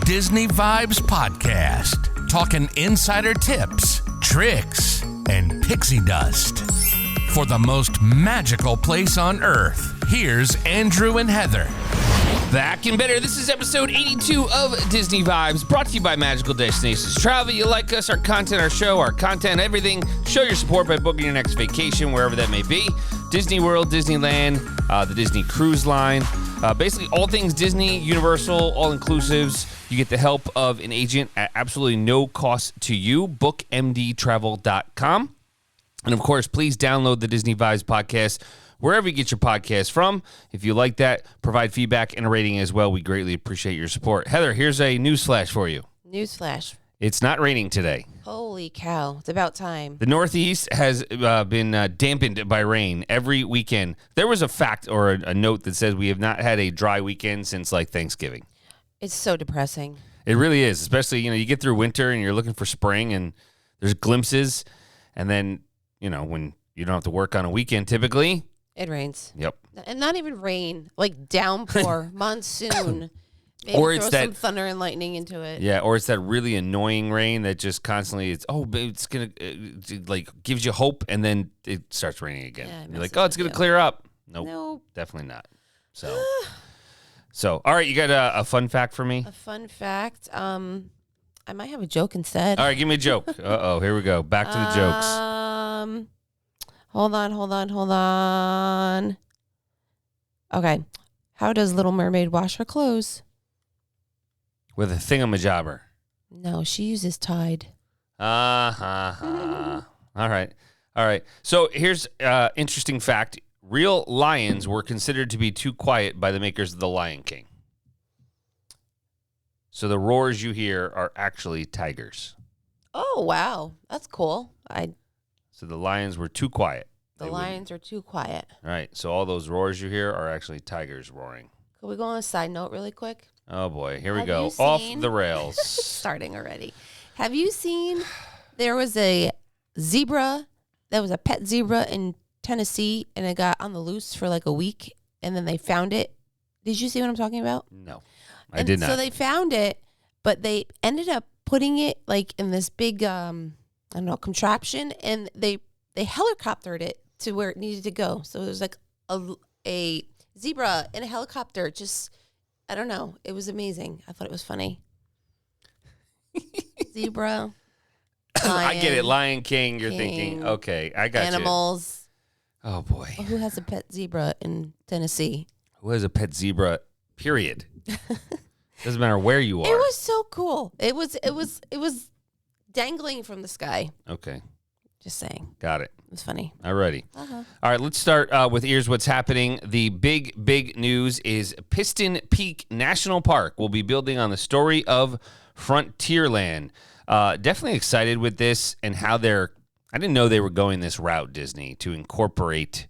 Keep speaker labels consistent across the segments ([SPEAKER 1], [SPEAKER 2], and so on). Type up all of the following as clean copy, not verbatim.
[SPEAKER 1] Disney Vibes podcast, talking insider tips, tricks, and pixie dust. For the most magical place on Earth, here's Andrew and Heather.
[SPEAKER 2] Back and better. This is episode 82 of Disney Vibes, brought to you by Magical Destinations Travel. You like us, our content, our show, our content, everything. Show your support by booking your next vacation, wherever that may be. Disney World, Disneyland, the Disney Cruise Line. Basically, all things Disney, Universal, all-inclusives. You get the help of an agent at absolutely no cost to you. BookMDTravel.com. And, of course, please download the Disney Vibes podcast wherever you get your podcast from. If you like that, provide feedback and a rating as well. We greatly appreciate your support. Heather, here's a newsflash for you.
[SPEAKER 3] Newsflash.
[SPEAKER 2] It's not raining today.
[SPEAKER 3] Holy cow. It's about time.
[SPEAKER 2] The Northeast has been dampened by rain every weekend. There was a fact or a note that says we have not had a dry weekend since, like, Thanksgiving.
[SPEAKER 3] It's so depressing.
[SPEAKER 2] It really is, especially, you get through winter and you're looking for spring and there's glimpses. And then, when you don't have to work on a weekend typically.
[SPEAKER 3] It rains.
[SPEAKER 2] Yep.
[SPEAKER 3] And not even rain, like downpour, monsoon. Maybe
[SPEAKER 2] or it's
[SPEAKER 3] throw
[SPEAKER 2] that
[SPEAKER 3] some thunder and lightning into it.
[SPEAKER 2] Yeah, or it's that really annoying rain that just constantly it's gonna gives you hope, and then it starts raining again. Yeah, you're like, it's gonna clear up. Nope, definitely not. So all right, you got a fun fact for me?
[SPEAKER 3] A fun fact. I might have a joke instead.
[SPEAKER 2] All right, give me a joke. Here we go. Back to the jokes.
[SPEAKER 3] Hold on. Okay. How does Little Mermaid wash her clothes?
[SPEAKER 2] With a thingamajobber.
[SPEAKER 3] No, she uses Tide.
[SPEAKER 2] All right. So here's interesting fact. Real lions were considered to be too quiet by the makers of The Lion King. So the roars you hear are actually tigers.
[SPEAKER 3] Oh, wow. That's cool.
[SPEAKER 2] So the lions were too quiet.
[SPEAKER 3] The lions are too quiet.
[SPEAKER 2] All right. So all those roars you hear are actually tigers roaring.
[SPEAKER 3] Could we go on a side note really quick?
[SPEAKER 2] Oh, boy. Here we go. Off the rails.
[SPEAKER 3] Starting already. Have you seen there was a zebra that was a pet zebra in Tennessee, and it got on the loose for like a week, and then they found it? Did you see what I'm talking about?
[SPEAKER 2] No, I did not.
[SPEAKER 3] So they found it, but they ended up putting it like in this big, contraption, and they helicoptered it to where it needed to go. So it was like a zebra in a helicopter. Just, I don't know. It was amazing. I thought it was funny. Zebra. Lion,
[SPEAKER 2] I get it. Lion King. You're thinking, okay, I got
[SPEAKER 3] animals.
[SPEAKER 2] you. Oh, boy.
[SPEAKER 3] Who has a pet zebra in Tennessee?
[SPEAKER 2] Who has a pet zebra, period? Doesn't matter where you are.
[SPEAKER 3] It was so cool. It was dangling from the sky.
[SPEAKER 2] Okay.
[SPEAKER 3] Just saying.
[SPEAKER 2] Got it.
[SPEAKER 3] It was funny.
[SPEAKER 2] Alrighty. All right, let's start with Here's What's Happening. The big news is Piston Peak National Park will be building on the story of Frontierland. Definitely excited with this and how I didn't know they were going this route, Disney, to incorporate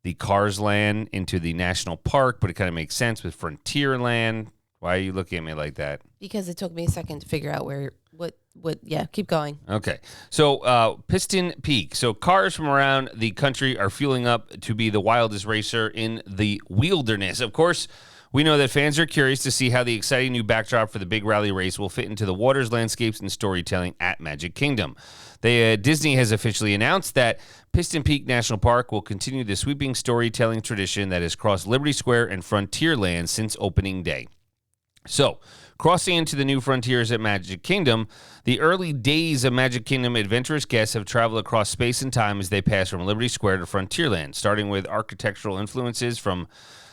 [SPEAKER 2] the Cars Land into the national park, but it kind of makes sense with Frontierland. Why are you looking at me like that?
[SPEAKER 3] Because it took me a second to figure out keep going.
[SPEAKER 2] Okay. So Piston Peak. So cars from around the country are fueling up to be the wildest racer in the wilderness. Of course, we know that fans are curious to see how the exciting new backdrop for the big rally race will fit into the waters, landscapes, and storytelling at Magic Kingdom. Disney has officially announced that Piston Peak National Park will continue the sweeping storytelling tradition that has crossed Liberty Square and Frontierland since opening day. So, crossing into the new frontiers at Magic Kingdom, the early days of Magic Kingdom adventurous guests have traveled across space and time as they pass from Liberty Square to Frontierland, starting with architectural influences from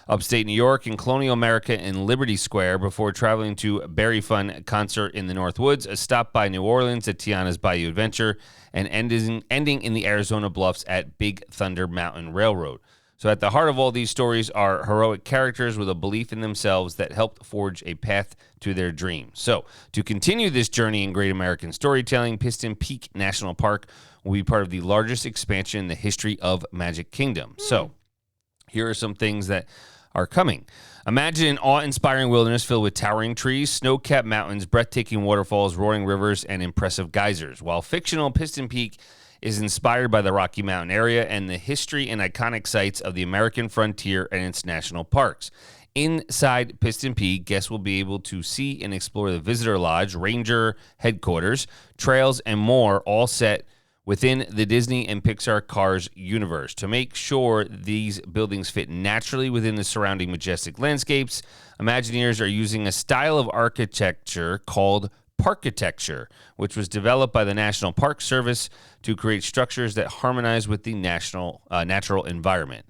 [SPEAKER 2] upstate New York and colonial America in Liberty Square before traveling to Berry Fun Concert in the North Woods, a stop by New Orleans at Tiana's Bayou Adventure, and ending in the Arizona Bluffs at Big Thunder Mountain Railroad. So at the heart of all these stories are heroic characters with a belief in themselves that helped forge a path to their dreams. So to continue this journey in great American storytelling, Piston Peak National Park will be part of the largest expansion in the history of Magic Kingdom. So here are some things that are coming. Imagine an awe-inspiring wilderness filled with towering trees, snow-capped mountains, breathtaking waterfalls, roaring rivers, and impressive geysers. While fictional Piston Peak is inspired by the Rocky Mountain area and the history and iconic sites of the American frontier and its national parks. Inside Piston Peak, guests will be able to see and explore the visitor lodge, ranger headquarters, trails, and more, all set within the Disney and Pixar Cars universe. To make sure these buildings fit naturally within the surrounding majestic landscapes, Imagineers are using a style of architecture called parkitecture, which was developed by the National Park Service to create structures that harmonize with the natural environment.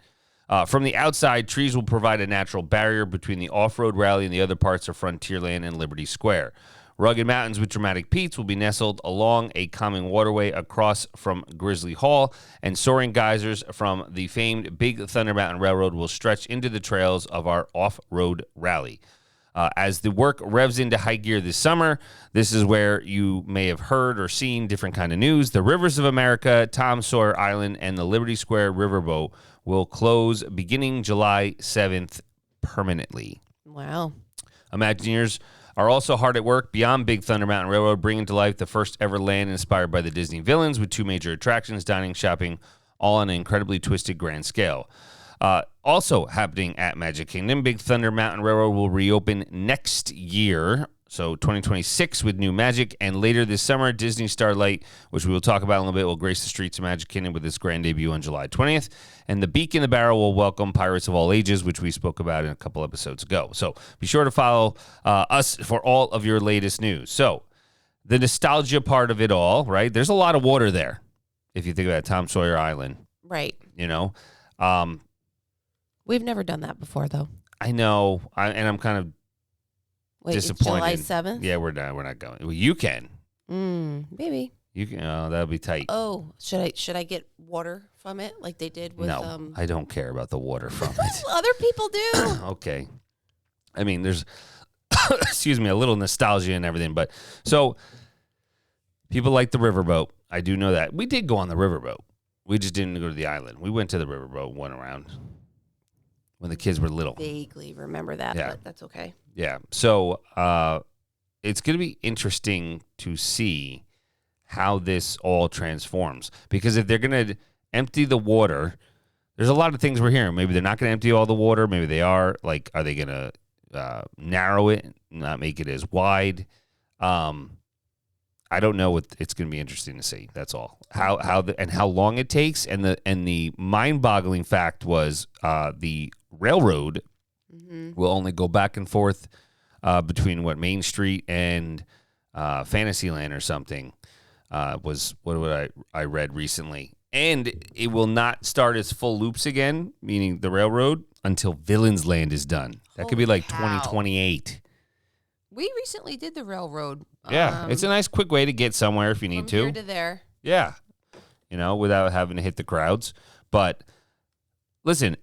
[SPEAKER 2] From the outside, trees will provide a natural barrier between the off-road rally and the other parts of Frontierland and Liberty Square. Rugged mountains with dramatic peaks will be nestled along a calming waterway across from Grizzly Hall, and soaring geysers from the famed Big Thunder Mountain Railroad will stretch into the trails of our off-road rally. As the work revs into high gear this summer, this is where you may have heard or seen different kind of news. The Rivers of America, Tom Sawyer Island, and the Liberty Square Riverboat will close beginning July 7th permanently.
[SPEAKER 3] Wow.
[SPEAKER 2] Imagineers are also hard at work beyond Big Thunder Mountain Railroad, bringing to life the first ever land inspired by the Disney villains with 2 major attractions, dining, shopping, all on an incredibly twisted grand scale. Also happening at Magic Kingdom, Big Thunder Mountain Railroad will reopen next year, so 2026, with new magic, and later this summer, Disney Starlight, which we will talk about in a little bit, will grace the streets of Magic Kingdom with its grand debut on July 20th, and the Beak in the Barrel will welcome Pirates of All Ages, which we spoke about in a couple episodes ago. So be sure to follow us for all of your latest news. So the nostalgia part of it all, right? There's a lot of water there, if you think about Tom Sawyer Island.
[SPEAKER 3] Right.
[SPEAKER 2] You know?
[SPEAKER 3] We've never done that before, though.
[SPEAKER 2] I know, and I'm kind of disappointed.
[SPEAKER 3] It's July 7th?
[SPEAKER 2] Yeah, we're not going. Well, you can.
[SPEAKER 3] Maybe.
[SPEAKER 2] You can. Oh, that'll be tight.
[SPEAKER 3] Oh, should I get water from it like they did with?
[SPEAKER 2] No, I don't care about the water from it.
[SPEAKER 3] Other people do.
[SPEAKER 2] Okay. I mean, there's, excuse me, a little nostalgia and everything, but so people like the riverboat. I do know that. We did go on the riverboat. We just didn't go to the island. We went to the riverboat, went around when the kids were little.
[SPEAKER 3] Vaguely remember that, but that's okay.
[SPEAKER 2] Yeah. So it's going to be interesting to see how this all transforms. Because if they're going to empty the water, there's a lot of things we're hearing. Maybe they're not going to empty all the water. Maybe they are. Like, are they going to narrow it, not make it as wide? I don't know. It's going to be interesting to see. That's all. How long it takes, and the mind-boggling fact was the railroad will only go back and forth between Main Street and Fantasyland or something. Was what I read recently, and it will not start its full loops again, meaning the railroad, until Villains Land is done. That could be like 2028.
[SPEAKER 3] We recently did the railroad.
[SPEAKER 2] Yeah, it's a nice quick way to get somewhere if you need to.
[SPEAKER 3] From here to there.
[SPEAKER 2] Yeah, without having to hit the crowds. But listen,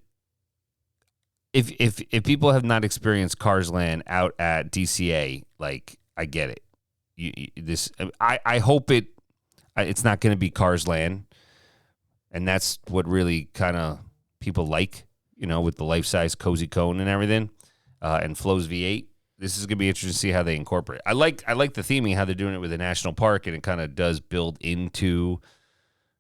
[SPEAKER 2] if people have not experienced Cars Land out at DCA, like, I get it. I hope it's not going to be Cars Land, and that's what really kind of people like, with the life-size cozy cone and everything, and Flo's V8. This is going to be interesting to see how they incorporate. I like the theming, how they're doing it with the national park, and it kind of does build into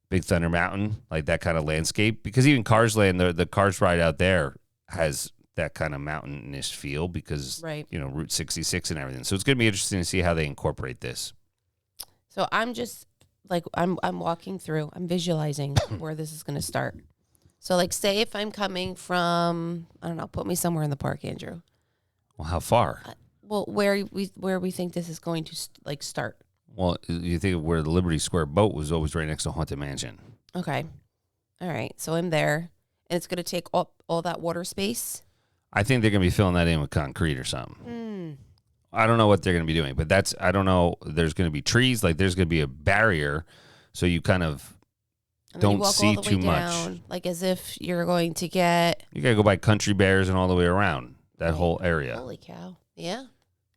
[SPEAKER 2] Big Thunder Mountain, like that kind of landscape. Because even Cars Land, the Cars ride out there has that kind of mountainous feel because, Route 66 and everything. So it's going to be interesting to see how they incorporate this.
[SPEAKER 3] So I'm just, I'm walking through, I'm visualizing where this is going to start. So, say if I'm coming from, I don't know, put me somewhere in the park, Andrew.
[SPEAKER 2] Well, how far?
[SPEAKER 3] Where we think this is going to start.
[SPEAKER 2] Well, you think of where the Liberty Square boat was always right next to Haunted Mansion.
[SPEAKER 3] Okay. All right. So I'm there, and it's going to take all that water space.
[SPEAKER 2] I think they're going to be filling that in with concrete or something. I don't know what they're going to be doing, but I don't know. There's going to be trees. There's going to be a barrier, so you kind of don't see too much.
[SPEAKER 3] As if you're going to get.
[SPEAKER 2] You got to go by Country Bears and all the way around. That whole area.
[SPEAKER 3] Holy cow. Yeah.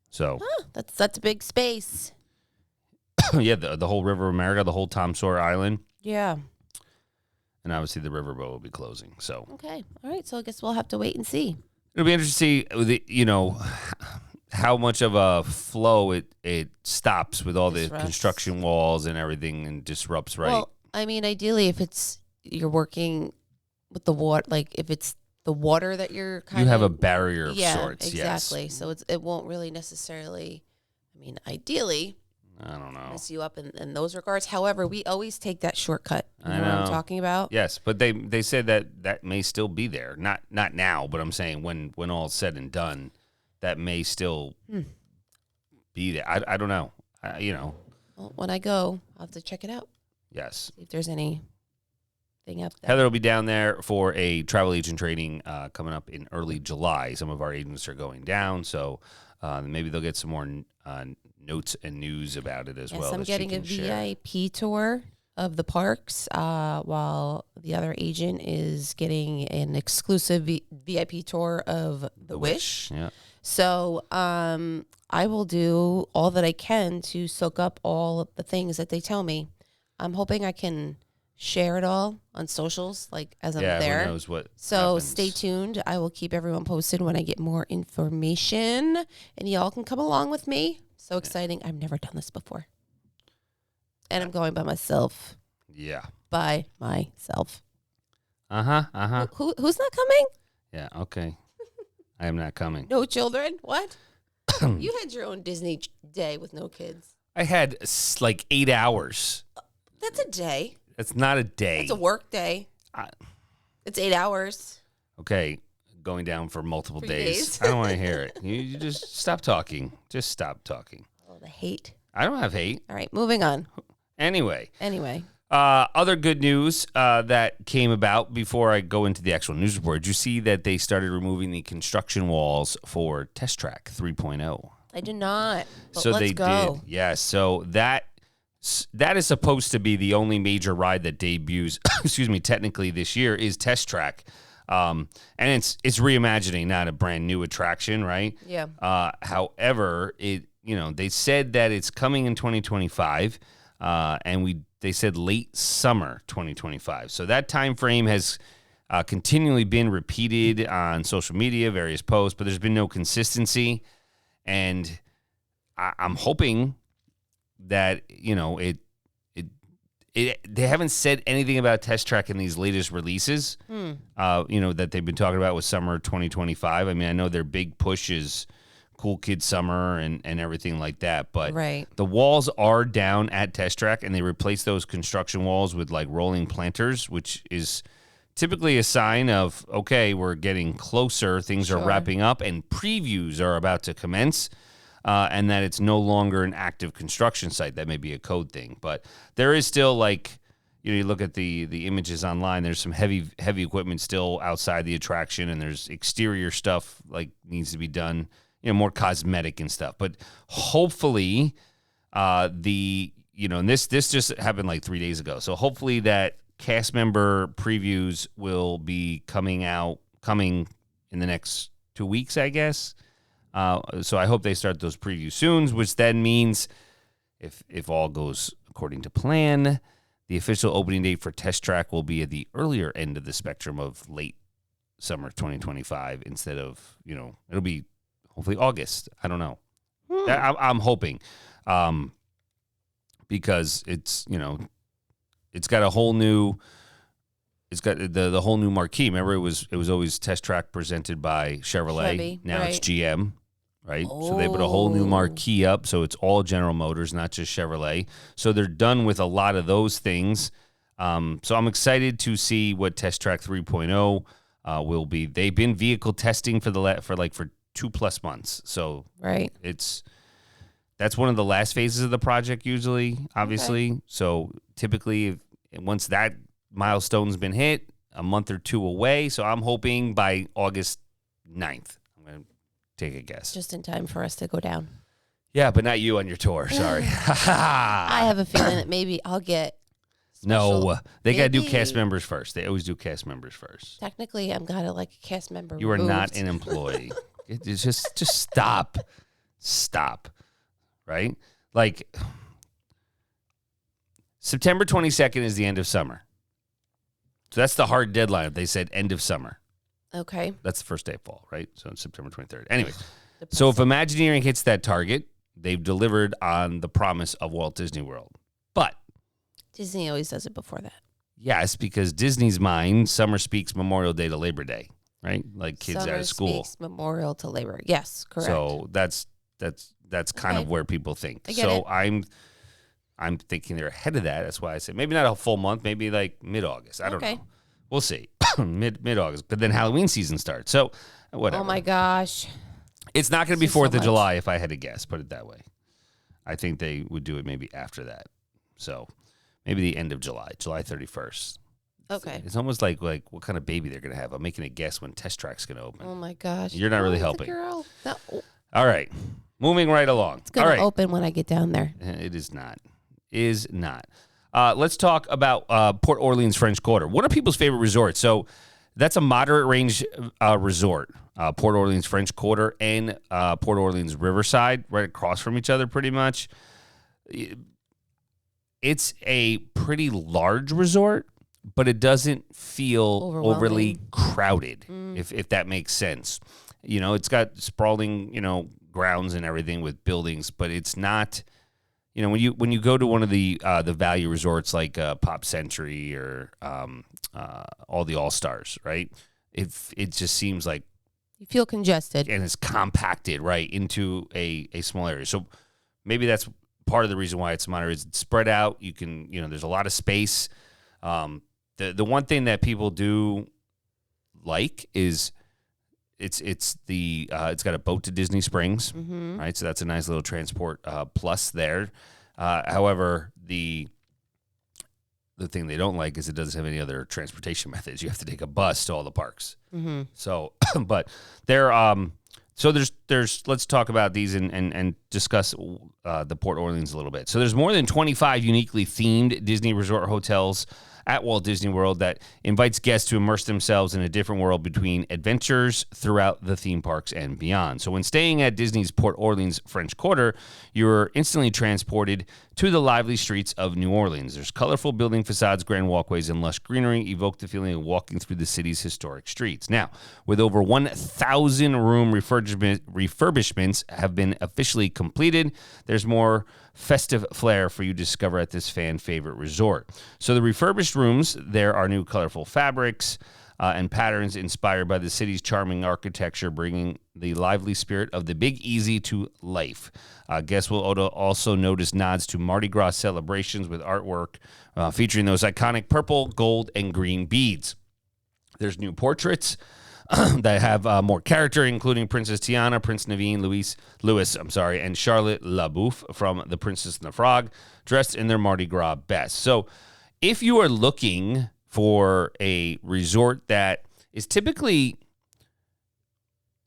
[SPEAKER 2] So.
[SPEAKER 3] That's a big space.
[SPEAKER 2] Yeah, the whole River of America, the whole Tom Sawyer Island.
[SPEAKER 3] Yeah.
[SPEAKER 2] And obviously the riverboat will be closing. So.
[SPEAKER 3] Okay. All right. So I guess we'll have to wait and see.
[SPEAKER 2] It'll be interesting to see, how much of a flow it stops with all the construction walls and everything and disrupts, right?
[SPEAKER 3] Well, I mean, ideally, if you're working with the water, if it's the water that you're kind
[SPEAKER 2] You
[SPEAKER 3] of
[SPEAKER 2] have a barrier of sorts.
[SPEAKER 3] Exactly.
[SPEAKER 2] Yes.
[SPEAKER 3] So it won't really necessarily. I mean, ideally,
[SPEAKER 2] I don't know.
[SPEAKER 3] mess you up in those regards. However, we always take that shortcut. You
[SPEAKER 2] I
[SPEAKER 3] know what I'm
[SPEAKER 2] know.
[SPEAKER 3] talking about?
[SPEAKER 2] Yes, but they said that may still be there. Not now, but I'm saying when all's said and done, that may still be there. I don't know.
[SPEAKER 3] Well, when I go, I'll have to check it out.
[SPEAKER 2] Yes.
[SPEAKER 3] See if there's anything up there.
[SPEAKER 2] Heather will be down there for a travel agent training coming up in early July. Some of our agents are going down, so maybe they'll get some more notes and news about it as well.
[SPEAKER 3] I'm
[SPEAKER 2] that she
[SPEAKER 3] getting a
[SPEAKER 2] can share.
[SPEAKER 3] VIP tour of the parks, while the other agent is getting an exclusive VIP tour of the Wish.
[SPEAKER 2] Yeah.
[SPEAKER 3] So I will do all that I can to soak up all of the things that they tell me. I'm hoping I can share it all on socials, like as I'm there.
[SPEAKER 2] Who knows what
[SPEAKER 3] So
[SPEAKER 2] happens.
[SPEAKER 3] stay tuned. I will keep everyone posted when I get more information, and y'all can come along with me. So exciting. I've never done this before. And I'm going by myself.
[SPEAKER 2] Yeah.
[SPEAKER 3] By myself.
[SPEAKER 2] Uh-huh.
[SPEAKER 3] Who's not coming?
[SPEAKER 2] Yeah, okay. I am not coming.
[SPEAKER 3] No children? What? You had your own Disney day with no kids.
[SPEAKER 2] I had like 8 hours.
[SPEAKER 3] That's a day.
[SPEAKER 2] That's not a day.
[SPEAKER 3] It's a work day. It's 8 hours.
[SPEAKER 2] Okay, going down for multiple
[SPEAKER 3] 3
[SPEAKER 2] days.
[SPEAKER 3] days.
[SPEAKER 2] I don't want to hear it. You just stop talking. Just stop talking.
[SPEAKER 3] Oh, the hate.
[SPEAKER 2] I don't have hate.
[SPEAKER 3] All right, moving on.
[SPEAKER 2] Anyway.
[SPEAKER 3] Anyway.
[SPEAKER 2] Other good news that came about before I go into the actual news report. Did you see that they started removing the construction walls for Test Track 3.0?
[SPEAKER 3] I do not. But
[SPEAKER 2] So
[SPEAKER 3] let's
[SPEAKER 2] they
[SPEAKER 3] go.
[SPEAKER 2] did. Yeah, so that is supposed to be the only major ride that debuts, technically this year is Test Track. And it's reimagining, not a brand new attraction, right?
[SPEAKER 3] Yeah.
[SPEAKER 2] However, they said that it's coming in 2025, and they said late summer 2025. So that time frame has continually been repeated on social media, various posts, but there's been no consistency. And I'm hoping that they haven't said anything about Test Track in these latest releases. That they've been talking about with summer 2025. I mean, I know their big push is Cool Kid Summer and everything like that, but
[SPEAKER 3] Right.
[SPEAKER 2] the walls are down at Test Track, and they replace those construction walls with like rolling planters, which is typically a sign of, okay, we're getting closer, things are
[SPEAKER 3] Sure.
[SPEAKER 2] wrapping up, and previews are about to commence. And that it's no longer an active construction site. That may be a code thing, but there is still you look at the images online. There's some heavy equipment still outside the attraction, and there's exterior stuff needs to be done, more cosmetic and stuff. But hopefully, and this just happened 3 days ago. So hopefully that cast member previews will be coming in the next 2 weeks, I guess. So I hope they start those previews soon, which then means if all goes according to plan, the official opening date for Test Track will be at the earlier end of the spectrum of late summer 2025 instead of, it'll be hopefully August. I don't know. I'm hoping because it's got a whole new It's got the whole new marquee. Remember, it was always Test Track presented by Chevrolet.
[SPEAKER 3] Chevy,
[SPEAKER 2] Now it's
[SPEAKER 3] right.
[SPEAKER 2] GM, right? So they put a whole new marquee up, so it's all General Motors, not just Chevrolet. So they're done with a lot of those things. So I'm excited to see what Test Track 3.0 will be. They've been vehicle testing for 2+ months. So
[SPEAKER 3] Right.
[SPEAKER 2] that's one of the last phases of the project usually, obviously. Okay. So typically, once that milestone's been hit, a month or two away. So I'm hoping by August 9th. I'm going to take a guess.
[SPEAKER 3] Just in time for us to go down.
[SPEAKER 2] Yeah, but not you on your tour. Sorry.
[SPEAKER 3] I have a feeling that maybe I'll get special.
[SPEAKER 2] No, they got to do
[SPEAKER 3] Maybe.
[SPEAKER 2] cast members first. They always do cast members first.
[SPEAKER 3] Technically, I'm got a cast member.
[SPEAKER 2] You are not
[SPEAKER 3] removed.
[SPEAKER 2] an employee. It's just stop. Stop. Right? September 22nd is the end of summer. So that's the hard deadline if they said end of summer.
[SPEAKER 3] Okay.
[SPEAKER 2] That's the first day of fall, right? So it's September 23rd. Anyway, so if Imagineering hits that target, they've delivered on the promise of Walt Disney World. But
[SPEAKER 3] Disney always does it before that.
[SPEAKER 2] yes, because Disney's mind, summer speaks Memorial Day to Labor Day. right? Like kids out
[SPEAKER 3] Summer
[SPEAKER 2] of school.
[SPEAKER 3] speaks Memorial to Labor. Yes, correct.
[SPEAKER 2] So that's kind of where people think.
[SPEAKER 3] I get it.
[SPEAKER 2] I'm thinking they're ahead of that. That's why I said maybe not a full month, maybe like mid-August. I don't know. We'll see. mid-August. But then Halloween season starts. So whatever.
[SPEAKER 3] Oh my gosh.
[SPEAKER 2] It's not going to be
[SPEAKER 3] This is
[SPEAKER 2] 4th
[SPEAKER 3] so
[SPEAKER 2] of
[SPEAKER 3] much.
[SPEAKER 2] July if I had to guess, put it that way. I think they would do it maybe after that. So maybe the end of July, July 31st.
[SPEAKER 3] Okay.
[SPEAKER 2] It's almost like what kind of baby they're going to have. I'm making a guess when Test Track's going to open.
[SPEAKER 3] Oh my gosh.
[SPEAKER 2] You're not really
[SPEAKER 3] the
[SPEAKER 2] helping.
[SPEAKER 3] Girl. No,
[SPEAKER 2] All right. Moving right along.
[SPEAKER 3] it's going
[SPEAKER 2] All
[SPEAKER 3] to
[SPEAKER 2] right.
[SPEAKER 3] open when I get down there.
[SPEAKER 2] It is not. Let's talk about Port Orleans French Quarter. One of people's favorite resorts. So that's a moderate range resort. Port Orleans French Quarter and Port Orleans Riverside, right across from each other pretty much. It's a pretty large resort, but it doesn't feel overly crowded, if that makes sense. You know, it's got sprawling, grounds and everything with buildings, but it's not, when you go to one of the value resorts like Pop Century or all the All-Stars, right? It just seems like
[SPEAKER 3] You feel congested.
[SPEAKER 2] and it's compacted right into a small area. So maybe that's part of the reason why it's moderate. Is it's spread out. You can, there's a lot of space. The one thing that people do like is it's got a boat to Disney Springs, right? So that's a nice little transport plus there. However, the thing they don't like is it doesn't have any other transportation methods. You have to take a bus to all the parks. So, but there, so there's let's talk about these and discuss the Port Orleans a little bit. So there's more than 25 uniquely themed Disney resort hotels at Walt Disney World that invites guests to immerse themselves in a different world between adventures throughout the theme parks and beyond. So when staying at Disney's Port Orleans French Quarter, you're instantly transported to the lively streets of New Orleans. There's colorful building facades, grand walkways, and lush greenery evoke the feeling of walking through the city's historic streets. Now, with over 1,000 room refurbishments have been officially completed, there's more festive flair for you to discover at this fan favorite resort. So the refurbished rooms, there are new colorful fabrics and patterns inspired by the city's charming architecture, bringing the lively spirit of the Big Easy to life. Guests will also notice nods to Mardi Gras celebrations with artwork featuring those iconic purple, gold, and green beads. There's new portraits that have more character, including Princess Tiana, Prince Naveen, Louis, and Charlotte LaBeouf from The Princess and the Frog, dressed in their Mardi Gras best. So if you are looking for a resort that is typically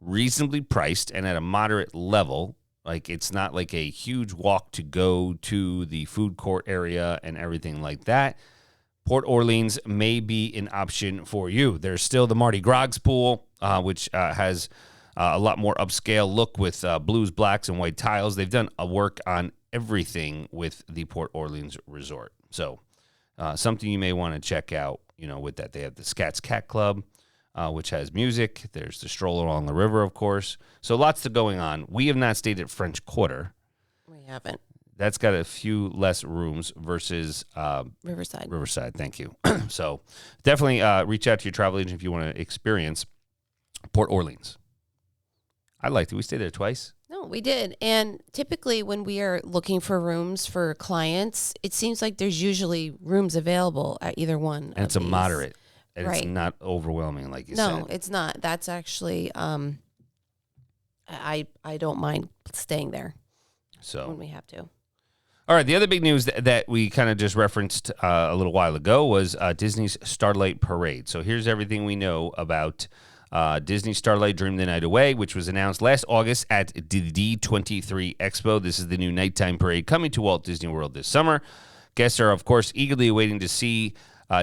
[SPEAKER 2] reasonably priced and at a moderate level, like it's not like a huge walk to go to the food court area and everything like that, Port Orleans may be an option for you. There's still the Mardi Gras pool, which has a lot more upscale look with blues, blacks, and white tiles. They've done a work on everything with the Port Orleans Resort. So something you may want to check out, with that. They have the Scats Cat Club, which has music. There's the stroll along the river, of course. So lots to going on. We have not stayed at French Quarter.
[SPEAKER 3] We haven't.
[SPEAKER 2] That's got a few less rooms versus
[SPEAKER 3] Riverside.
[SPEAKER 2] Riverside, thank you. So definitely reach out to your travel agent if you want to experience Port Orleans. I liked it. We stayed there twice.
[SPEAKER 3] No, we did. And typically when we are looking for rooms for clients, it seems like there's usually rooms available at either one.
[SPEAKER 2] And it's a moderate. And
[SPEAKER 3] Right.
[SPEAKER 2] it's not overwhelming, like you said.
[SPEAKER 3] No, it's not. That's actually, I don't mind staying there
[SPEAKER 2] So
[SPEAKER 3] when we have to.
[SPEAKER 2] all right, the other big news that we kind of just referenced a little while ago was Disney's Starlight Parade. So here's everything we know about Disney Starlight Dream the Night Away, which was announced last August at the D23 Expo. This is the new nighttime parade coming to Walt Disney World this summer. Guests are, of course, eagerly awaiting to see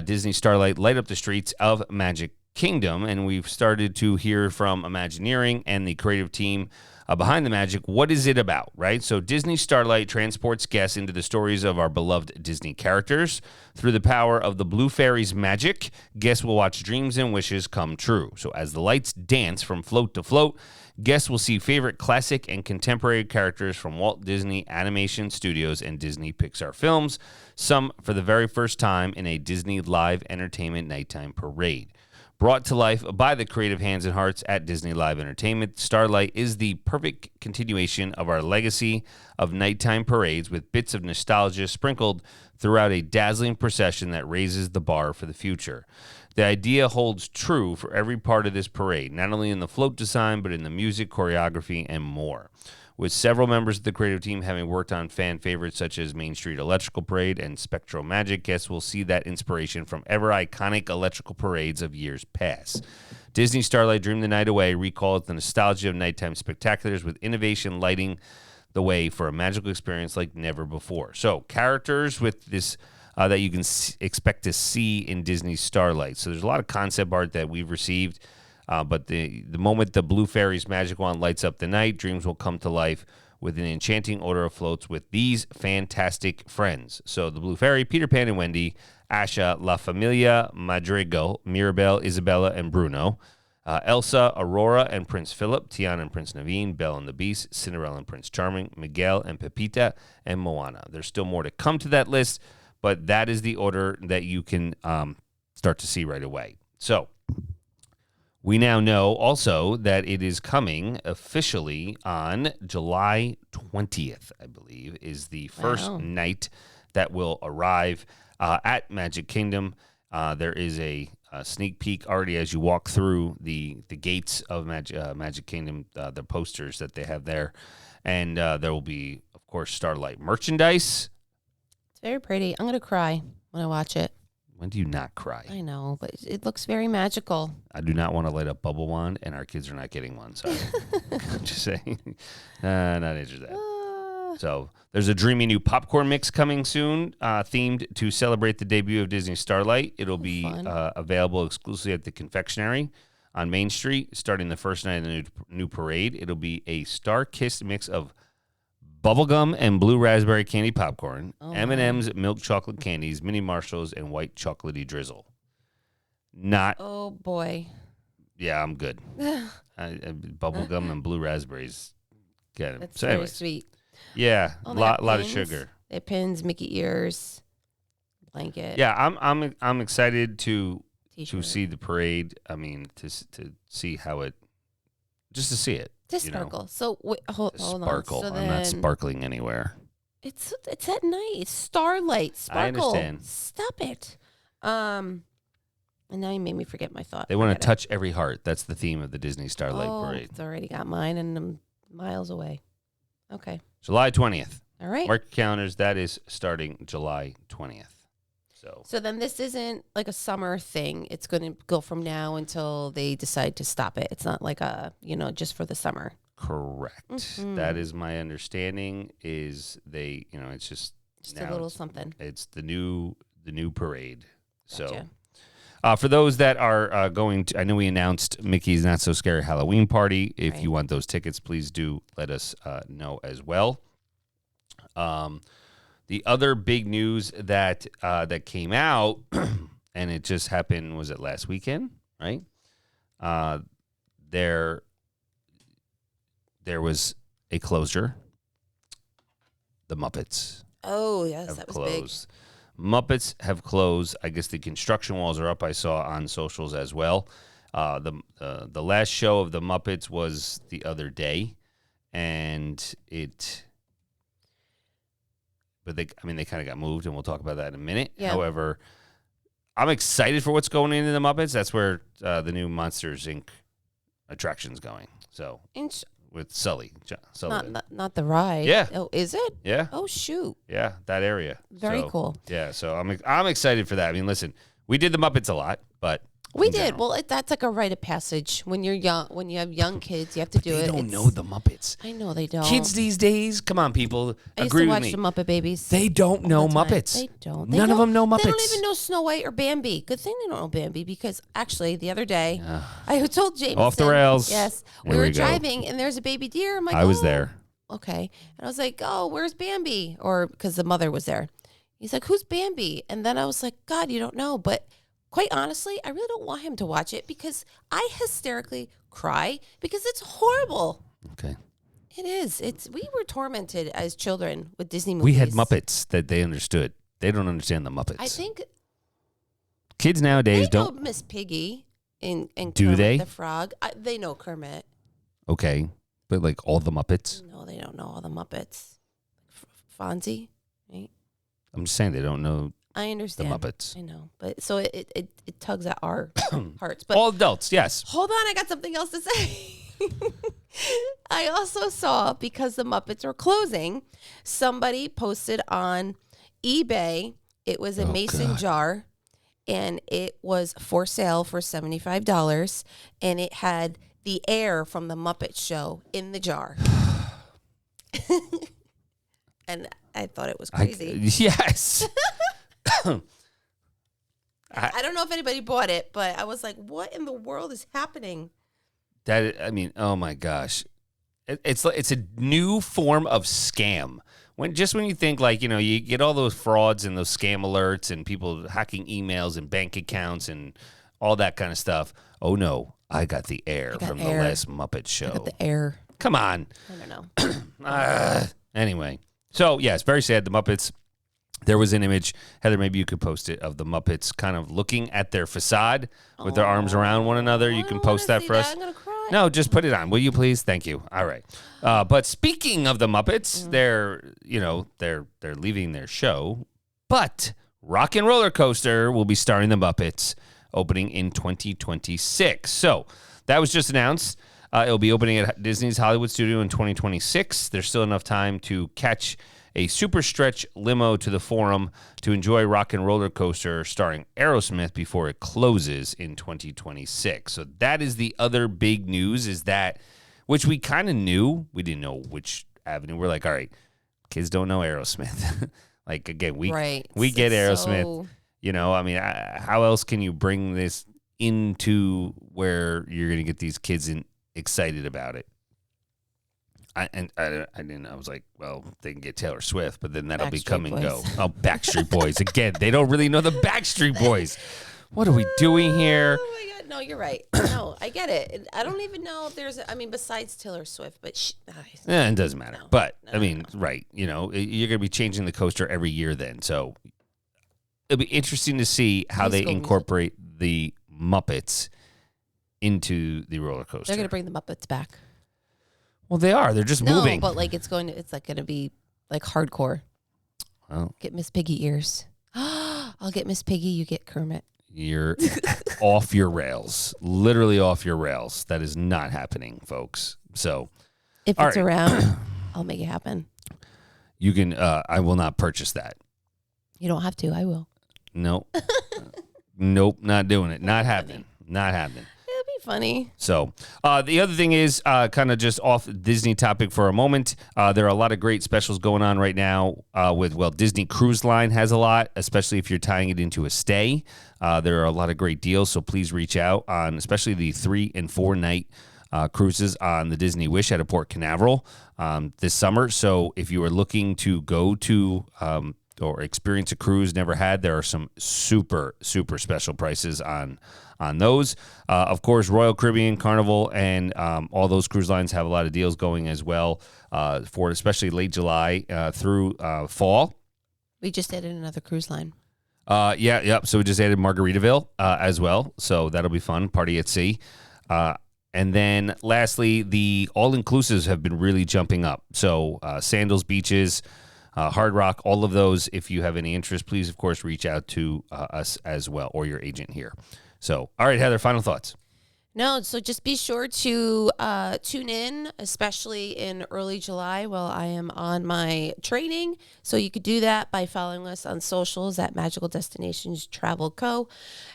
[SPEAKER 2] Disney Starlight light up the streets of Magic Kingdom. And we've started to hear from Imagineering and the creative team behind the magic. What is it about, right? So Disney Starlight transports guests into the stories of our beloved Disney characters. Through the power of the Blue Fairy's magic, guests will watch dreams and wishes come true. So as the lights dance from float to float, guests will see favorite classic and contemporary characters from Walt Disney Animation Studios and Disney Pixar films, some for the very first time in a Disney live entertainment nighttime parade. Brought to life by the creative hands and hearts at Disney Live Entertainment, Starlight is the perfect continuation of our legacy of nighttime parades with bits of nostalgia sprinkled throughout a dazzling procession that raises the bar for the future. The idea holds true for every part of this parade, not only in the float design, but in the music, choreography, and more. With several members of the creative team having worked on fan favorites such as Main Street Electrical Parade and Spectral Magic, guests will see that inspiration from ever iconic electrical parades of years past. Disney Starlight Dream the Night Away recalls the nostalgia of nighttime spectaculars with innovation lighting the way for a magical experience like never before. So, characters with this that you can expect to see in Disney Starlight. So, there's a lot of concept art that we've received. But the moment the Blue Fairy's magic wand lights up the night, dreams will come to life with an enchanting order of floats with these fantastic friends. So the Blue Fairy, Peter Pan and Wendy, Asha, La Familia, Madrigal, Mirabelle, Isabella, and Bruno, Elsa, Aurora, and Prince Philip, Tiana and Prince Naveen, Belle and the Beast, Cinderella and Prince Charming, Miguel and Pepita, and Moana. There's still more to come to that list, but that is the order that you can start to see right away. So we now know also that it is coming officially on July 20th, I believe, is the first night that will arrive at Magic Kingdom. There is a sneak peek already as you walk through the gates of Magic Kingdom, the posters that they have there. And there will be, of course, Starlight merchandise.
[SPEAKER 3] It's very pretty. I'm going to cry when I watch it.
[SPEAKER 2] When do you not cry?
[SPEAKER 3] I know, but it looks very magical.
[SPEAKER 2] I do not want to light up bubble wand, and our kids are not getting one. So I'm just saying, not interested. So there's a dreamy new popcorn mix coming soon, themed to celebrate the debut of Disney Starlight. It'll be available exclusively at the confectionery on Main Street, starting the first night of the new parade. It'll be a star-kissed mix of bubblegum and blue raspberry candy popcorn, M&M's milk chocolate candies, mini Marshalls, and white chocolatey drizzle. Not. Oh,
[SPEAKER 3] boy.
[SPEAKER 2] Yeah, I'm good. Bubblegum and blue raspberries. Get it.
[SPEAKER 3] That's
[SPEAKER 2] so
[SPEAKER 3] very
[SPEAKER 2] anyways,
[SPEAKER 3] sweet.
[SPEAKER 2] Yeah, a lot of sugar.
[SPEAKER 3] They have pins, Mickey ears, blanket.
[SPEAKER 2] Yeah, I'm excited to
[SPEAKER 3] T-shirt.
[SPEAKER 2] see the parade. I mean, to see how it, just to see it.
[SPEAKER 3] To sparkle. So hold on.
[SPEAKER 2] Sparkle.
[SPEAKER 3] So
[SPEAKER 2] I'm not sparkling anywhere.
[SPEAKER 3] It's at night. It's Starlight. Sparkle.
[SPEAKER 2] I understand.
[SPEAKER 3] Stop it. And now you made me forget my thought.
[SPEAKER 2] They want to touch every heart. That's the theme of the Disney Starlight Parade.
[SPEAKER 3] It's already got mine, and I'm miles away. Okay.
[SPEAKER 2] July 20th.
[SPEAKER 3] All right.
[SPEAKER 2] Mark your calendars. That is starting July 20th.
[SPEAKER 3] So then this isn't like a summer thing. It's going to go from now until they decide to stop it. It's not like just for the summer.
[SPEAKER 2] Correct. Mm-hmm. That is my understanding. Is it's just
[SPEAKER 3] a little something.
[SPEAKER 2] It's the new parade.
[SPEAKER 3] Gotcha.
[SPEAKER 2] So, for those that are going to, I know we announced Mickey's Not So Scary Halloween Party. If you want those tickets, please do let us know as well. The other big news that came out, and it just happened, was it last weekend, right? There was a closure. The Muppets.
[SPEAKER 3] Oh, yes, that was
[SPEAKER 2] closed. Big. Muppets have closed. I guess the construction walls are up. I saw on socials as well. The last show of the Muppets was the other day, and it. But they kind of got moved, and we'll talk about that in a minute.
[SPEAKER 3] Yeah.
[SPEAKER 2] However, I'm excited for what's going into the Muppets. That's where the new Monsters, Inc. attraction's going. So with Sully.
[SPEAKER 3] Not the ride.
[SPEAKER 2] Yeah.
[SPEAKER 3] Oh, is it?
[SPEAKER 2] Yeah.
[SPEAKER 3] Oh, shoot.
[SPEAKER 2] Yeah, that area.
[SPEAKER 3] Very cool.
[SPEAKER 2] Yeah, so I'm excited for that. I mean, listen, we did the Muppets a lot, but
[SPEAKER 3] we did. Well, that's like a rite of passage. When you're young, when you have young kids, you have to do it.
[SPEAKER 2] They don't know the Muppets.
[SPEAKER 3] I know they don't.
[SPEAKER 2] Kids these days, come on, people.
[SPEAKER 3] I used
[SPEAKER 2] agree
[SPEAKER 3] to
[SPEAKER 2] with
[SPEAKER 3] watch
[SPEAKER 2] me.
[SPEAKER 3] the Muppet Babies.
[SPEAKER 2] They don't know Muppets.
[SPEAKER 3] They don't.
[SPEAKER 2] None of them know Muppets.
[SPEAKER 3] They don't even know Snow White or Bambi. Good thing they don't know Bambi, because actually the other day I told James
[SPEAKER 2] off the rails.
[SPEAKER 3] Yes,
[SPEAKER 2] we
[SPEAKER 3] were driving and there's a baby deer. I'm like,
[SPEAKER 2] I was there.
[SPEAKER 3] Okay, and I was like, oh, where's Bambi? Or because the mother was there. He's like, who's Bambi? And then I was like, God, you don't know, but. Quite honestly, I really don't want him to watch it because I hysterically cry because it's horrible.
[SPEAKER 2] Okay.
[SPEAKER 3] It is. We were tormented as children with Disney movies.
[SPEAKER 2] We had Muppets that they understood. They don't understand the Muppets.
[SPEAKER 3] I think
[SPEAKER 2] kids nowadays don't.
[SPEAKER 3] Miss Piggy. and
[SPEAKER 2] Do
[SPEAKER 3] Kermit
[SPEAKER 2] they?
[SPEAKER 3] the Frog. They know Kermit.
[SPEAKER 2] Okay. But like all the Muppets?
[SPEAKER 3] No, they don't know all the Muppets. Fonzie, right?
[SPEAKER 2] I'm just saying they don't know
[SPEAKER 3] I
[SPEAKER 2] the
[SPEAKER 3] understand.
[SPEAKER 2] Muppets.
[SPEAKER 3] I know. But so it tugs at our hearts. But
[SPEAKER 2] All adults, yes.
[SPEAKER 3] hold on, I got something else to say. I also saw, because the Muppets are closing, somebody posted on eBay. It was a mason jar, and it was for sale for $75, and it had the air from the Muppet Show in the jar. And I thought it was crazy.
[SPEAKER 2] Yes.
[SPEAKER 3] I don't know if anybody bought it, but I was like, what in the world is happening?
[SPEAKER 2] Oh my gosh. It's a new form of scam. When you think like, you get all those frauds and those scam alerts and people hacking emails and bank accounts and all that kind of stuff. Oh no, I got the air from the last Muppet Show.
[SPEAKER 3] I got the air.
[SPEAKER 2] Come on.
[SPEAKER 3] I don't know.
[SPEAKER 2] Anyway. So, yeah, it's very sad. The Muppets, there was an image, Heather, maybe you could post it, of the Muppets kind of looking at their facade with their arms around one another. You can post that for us.
[SPEAKER 3] I'm going to cry.
[SPEAKER 2] No, just put it on. Will you please? Thank you. All right. But speaking of the Muppets, they're leaving their show, but Rock and Roller Coaster will be starring the Muppets opening in 2026. So that was just announced. It'll be opening at Disney's Hollywood Studio in 2026. There's still enough time to catch a super stretch limo to the Forum to enjoy Rock and Roller Coaster starring Aerosmith before it closes in 2026. So that is the other big news, is that, which we kind of knew. We didn't know which avenue. We're like, all right, kids don't know Aerosmith. Like, again, we get Aerosmith.
[SPEAKER 3] So...
[SPEAKER 2] how else can you bring this into where you're going to get these kids excited about it? I was like, well, they can get Taylor Swift, but then that'll be come and go. Oh, Backstreet Boys. Again, they don't really know the Backstreet Boys. What are we doing here?
[SPEAKER 3] Oh, my God. No, you're right. No, I get it. I don't even know if there's, besides Taylor Swift, but
[SPEAKER 2] it doesn't matter.
[SPEAKER 3] No,
[SPEAKER 2] but,
[SPEAKER 3] no.
[SPEAKER 2] Right. You're going to be changing the coaster every year then. So it'll be interesting to see how they incorporate the Muppets into the roller coaster.
[SPEAKER 3] They're going to bring the Muppets back.
[SPEAKER 2] Well, they are. They're just moving.
[SPEAKER 3] No, but like it's like going to be like hardcore.
[SPEAKER 2] Oh.
[SPEAKER 3] Get Miss Piggy ears. I'll get Miss Piggy. You get Kermit.
[SPEAKER 2] You're off your rails. Literally off your rails. That is not happening, folks. So,
[SPEAKER 3] if it's around, I'll make it happen.
[SPEAKER 2] You can. I will not purchase that.
[SPEAKER 3] You don't have to. I will.
[SPEAKER 2] No. Nope. Not doing it. Not happening. Not happening.
[SPEAKER 3] It'll be funny.
[SPEAKER 2] So the other thing is kind of just off Disney topic for a moment. There are a lot of great specials going on right now Disney Cruise Line has a lot, especially if you're tying it into a stay. There are a lot of great deals, so please reach out on especially the 3 and 4 night cruises on the Disney Wish out of Port Canaveral this summer. So if you are looking to go to or experience a cruise never had, there are some super, super special prices on those. Of course, Royal Caribbean, Carnival, and all those cruise lines have a lot of deals going as well for especially late July through fall.
[SPEAKER 3] We just added another cruise line.
[SPEAKER 2] Yep. So we just added Margaritaville as well. So that'll be fun. Party at sea. And then lastly, the all-inclusives have been really jumping up. So Sandals Beaches, Hard Rock, all of those. If you have any interest, please, of course, reach out to us as well or your agent here. So, all right, Heather, final thoughts.
[SPEAKER 3] No, so just be sure to tune in, especially in early July while I am on my training. So you could do that by following us on socials at Magical Destinations Travel Co.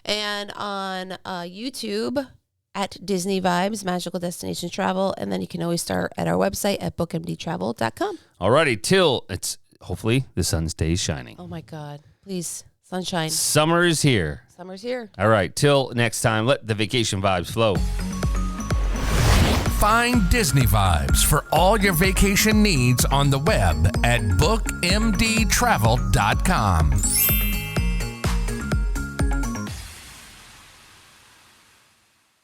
[SPEAKER 3] and on YouTube at Disney Vibes, Magical Destinations Travel. And then you can always start at our website at bookmdtravel.com.
[SPEAKER 2] All righty, till it's hopefully the sun stays shining.
[SPEAKER 3] Oh, my God. Please, sunshine.
[SPEAKER 2] Summer is here.
[SPEAKER 3] Summer's here.
[SPEAKER 2] All right, till next time, let the vacation vibes flow.
[SPEAKER 1] Find Disney Vibes for all your vacation needs on the web at bookmdtravel.com.